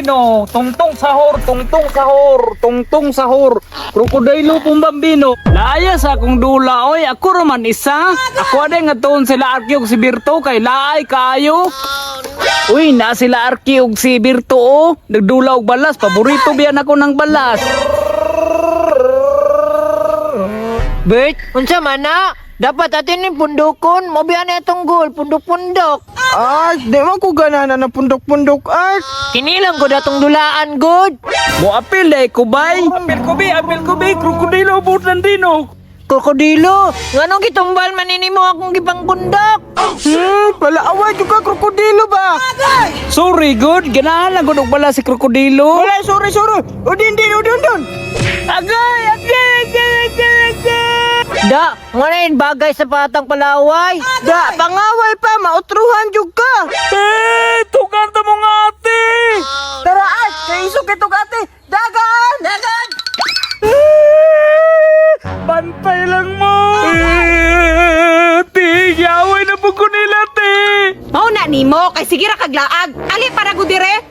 Pumbambino, tungtong sahur, tungtong sahur, tungtong sahur. Krokodilo Pumbambino. Laaya sa akong dula, oy, ako raman isa. Ako aday nga tuon sila Arky ug si Birto kay laay kaayo. Uy, na sila Arky ug si Birto oh. Nagdula og balas, paborito biyan ako ng balas. Bert, unsa man na? Dapat atin ni pundukon, mabiyan na itong goal, pundok-pundok. Ay, di man ko ganana na pundok-pundok art. Kinilang ko datong dulaan, good. Mo apil day ko bay. Apil ko bay, krokodilo Pumbambino. Krokodilo, nganong gitumbal maninimo akong gipang pundok? Palaaway juga krokodilo ba? Sorry, good. Ganahan lang gud og balas si krokodilo. Wala, sorry. Udin. Agay. Da, nganain bagay sa patang palaway. Da, pangaway pa, mautruhan juga. Tugan ta mo nga ate. Tara art, kaisok ito ate. Dagan! Pantay lang mo. Ate, yaway na po ko nila, te. Mao na nimo kay sige ra kaglaag. Ali para go dire.